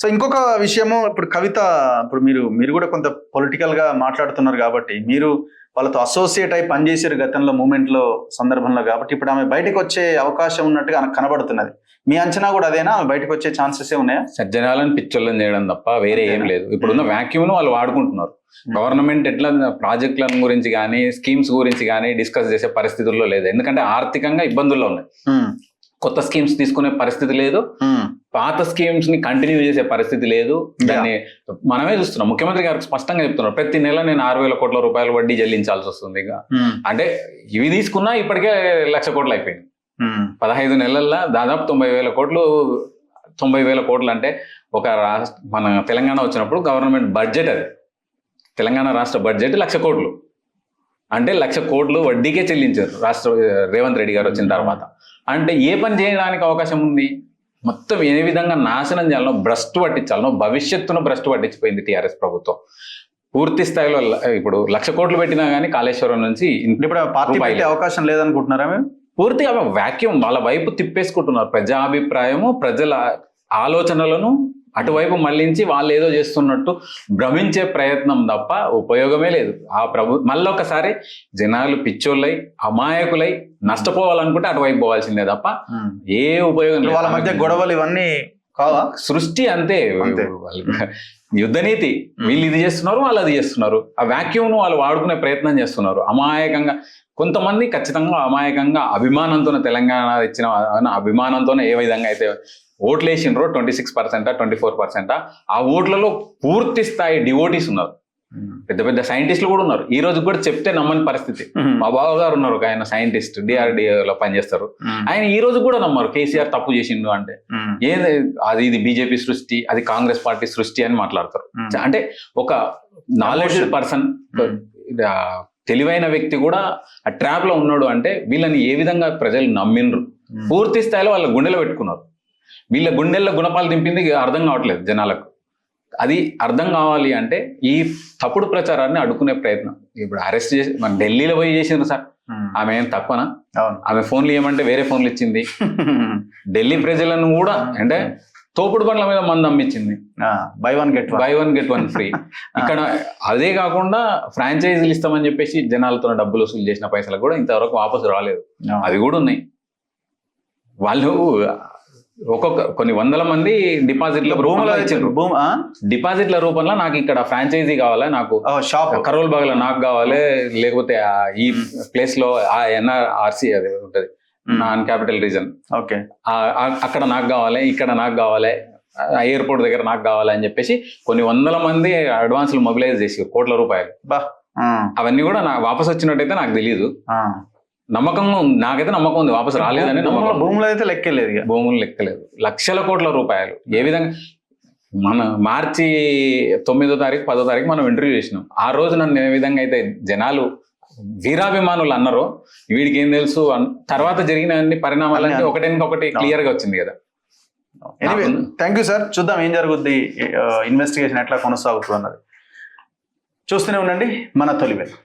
So ఇంకొక విషయము, ఇప్పుడు కవిత, ఇప్పుడు మీరు కూడా కొంత పొలిటికల్ గా మాట్లాడుతున్నారు కాబట్టి మీరు వాళ్ళతో అసోసియేట్ అయి పనిచేసారు గతంలో మూమెంట్ లో సందర్భంలో, కాబట్టి ఇప్పుడు ఆమె బయటకు వచ్చే అవకాశం ఉన్నట్టుగా నాకు కనబడుతున్నది. మీ అంచనా కూడా అదేనా, బయటకు వచ్చే ఛాన్సెస్ ఉన్నాయా? సజ్జనాలను పిచ్చోళ్ళని చేయడం తప్ప వేరే ఏం లేదు. ఇప్పుడున్న వ్యాక్యూమ్ ను వాళ్ళు వాడుకుంటున్నారు. గవర్నమెంట్ ఎట్లా ప్రాజెక్టుల గురించి కానీ స్కీమ్స్ గురించి కానీ డిస్కస్ చేసే పరిస్థితుల్లో లేదు. ఎందుకంటే ఆర్థికంగా ఇబ్బందుల్లో ఉన్నాయి. కొత్త స్కీమ్స్ తీసుకునే పరిస్థితి లేదు, పాత స్కీమ్స్ ని కంటిన్యూ చేసే పరిస్థితి లేదు. దాన్ని మనమే చూస్తున్నాం. ముఖ్యమంత్రి గారు స్పష్టంగా చెప్తున్నారు, ప్రతి నెల నేను 6,000 కోట్ల రూపాయలు వడ్డీ చెల్లించాల్సి వస్తుంది. అంటే ఇవి తీసుకున్నా ఇప్పటికే 1,00,000 కోట్లు అయిపోయింది. 15 నెలల్లో దాదాపు 90,000 కోట్లు. 90,000 కోట్లు అంటే ఒక మన తెలంగాణ వచ్చినప్పుడు గవర్నమెంట్ బడ్జెట్, అది తెలంగాణ రాష్ట్ర బడ్జెట్ 1,00,000 కోట్లు. అంటే 1,00,000 కోట్లు వడ్డీకే చెల్లించారు రేవంత్ రెడ్డి గారు వచ్చిన తర్వాత. అంటే ఏ పని చేయడానికి అవకాశం ఉంది? మొత్తం ఏ విధంగా నాశనం చేయాలనో, భ్రష్టు పట్టించాలనో, భవిష్యత్తును భ్రష్టు పట్టించిపోయింది టీఆర్ఎస్ ప్రభుత్వం. పూర్తి స్థాయిలో ఇప్పుడు 1,00,000 కోట్లు పెట్టినా కానీ కాళేశ్వరం నుంచి ఇప్పుడు పార్టీ పెట్టే అవకాశం లేదనుకుంటున్నారా మేము? పూర్తిగా వాక్యూమ్ వాళ్ళ వైపు తిప్పేసుకుంటున్నారు. ప్రజాభిప్రాయము, ప్రజల ఆలోచనలను అటువైపు మళ్లించి వాళ్ళు ఏదో చేస్తున్నట్టు భ్రమించే ప్రయత్నం తప్ప ఉపయోగమే లేదు. మళ్ళొకసారి జనాలు పిచ్చోళ్ళై అమాయకులై నష్టపోవాలనుకుంటే అటువైపు పోవాల్సిందే తప్ప ఏ ఉపయోగం లేదు. వాళ్ళ మధ్య గొడవలు ఇవన్నీ కావా? సృష్టి అంతే. యుద్ధనీతి, వీళ్ళు ఇది చేస్తున్నారు, వాళ్ళు అది చేస్తున్నారు. ఆ వాక్యూమ్ ను వాళ్ళు వాడుకునే ప్రయత్నం చేస్తున్నారు అమాయకంగా. కొంతమంది ఖచ్చితంగా అమాయకంగా అభిమానంతో తెలంగాణ ఇచ్చిన అభిమానంతోనే ఏ విధంగా అయితే ఓట్లు వేసిండ్రో 26%, 24%, ఆ ఓట్లలో పూర్తి స్థాయి డివోటీస్ ఉన్నారు. పెద్ద పెద్ద సైంటిస్టులు కూడా ఉన్నారు. ఈ రోజు కూడా చెప్తే నమ్మని పరిస్థితి. మా బావ గారు ఉన్నారు, ఆయన సైంటిస్ట్, DRDOలో పనిచేస్తారు. ఆయన ఈ రోజు కూడా నమ్మరు కేసీఆర్ తప్పు చేసిండు అంటే. ఇది బీజేపీ సృష్టి, అది కాంగ్రెస్ పార్టీ సృష్టి అని మాట్లాడతారు. అంటే ఒక నాలెడ్జ్ పర్సన్, తెలివైన వ్యక్తి కూడా ఆ ట్రాప్ లో ఉన్నాడు అంటే వీళ్ళని ఏ విధంగా ప్రజలు నమ్మిండ్రు, పూర్తి స్థాయిలో వాళ్ళ గుండెలో పెట్టుకున్నారు. వీళ్ళ గుండెల్లో గుణపాలు దింపింది అర్థం కావట్లేదు జనాలకు. అది అర్థం కావాలి అంటే ఈ తప్పుడు ప్రచారాన్ని అడ్డుకునే ప్రయత్నం. ఇప్పుడు అరెస్ట్ చేసి మన ఢిల్లీలో పోయి చేసిండ్రు సార్. ఆమె ఏం తక్కువనా? ఆమె ఫోన్లు ఇవ్వమంటే వేరే ఫోన్లు ఇచ్చింది. ఢిల్లీ ప్రజలను కూడా అంటే తోపుడు బండ్ల మీద మంది అమ్మించింది. Buy one get one free. ఇక్కడ అదే కాకుండా ఫ్రాంచైజీలు ఇస్తామని చెప్పేసి జనాలతో డబ్బులు వసూలు చేసిన పైసలు కూడా ఇంతవరకు వాపసు రాలేదు. అవి కూడా ఉన్నాయి. వాళ్ళు కొన్ని వందల మంది డిపాజిట్ల రూపంలో నాకు ఇక్కడ ఫ్రాంచైజీ కావాలి, నాకు కరోల్ బాగ్లో నాకు కావాలి, లేకపోతే ఈ ప్లేస్ లో NRC అది ఉంటది, నాన్ క్యాపిటల్ రీజన్, ఓకే, అక్కడ నాకు కావాలి, ఇక్కడ నాకు కావాలి, ఎయిర్పోర్ట్ దగ్గర నాకు కావాలి అని చెప్పేసి కొన్ని వందల మంది అడ్వాన్సులు మొబిలైజ్ చేసి కోట్ల రూపాయలు. అవన్నీ కూడా నాకు వాపసు వచ్చినట్టయితే నాకు తెలియదు. నాకైతే నమ్మకం ఉంది వాపసు రాలేదని. భూములు అయితే లెక్కలేదు, భూములు లెక్కలేదు. లక్షల కోట్ల రూపాయలు. ఏ విధంగా మన మార్చి 9వ తారీఖు 10వ తారీఖు మనం ఇంటర్వ్యూ చేసినాం. ఆ రోజు నన్ను ఏ విధంగా అయితే జనాలు వీరాభిమానులు అన్నారో, వీడికి ఏం తెలుసు తర్వాత జరిగిన అన్ని పరిణామాలన్నీ ఒకటి క్లియర్ గా వచ్చింది కదా. Thank you sir. చూద్దాం ఏం జరుగుద్ది, ఇన్వెస్టిగేషన్ ఎట్లా కొనసాగుతుంది అన్నది. చూస్తూనే ఉండండి మన తొలి వెలుగు.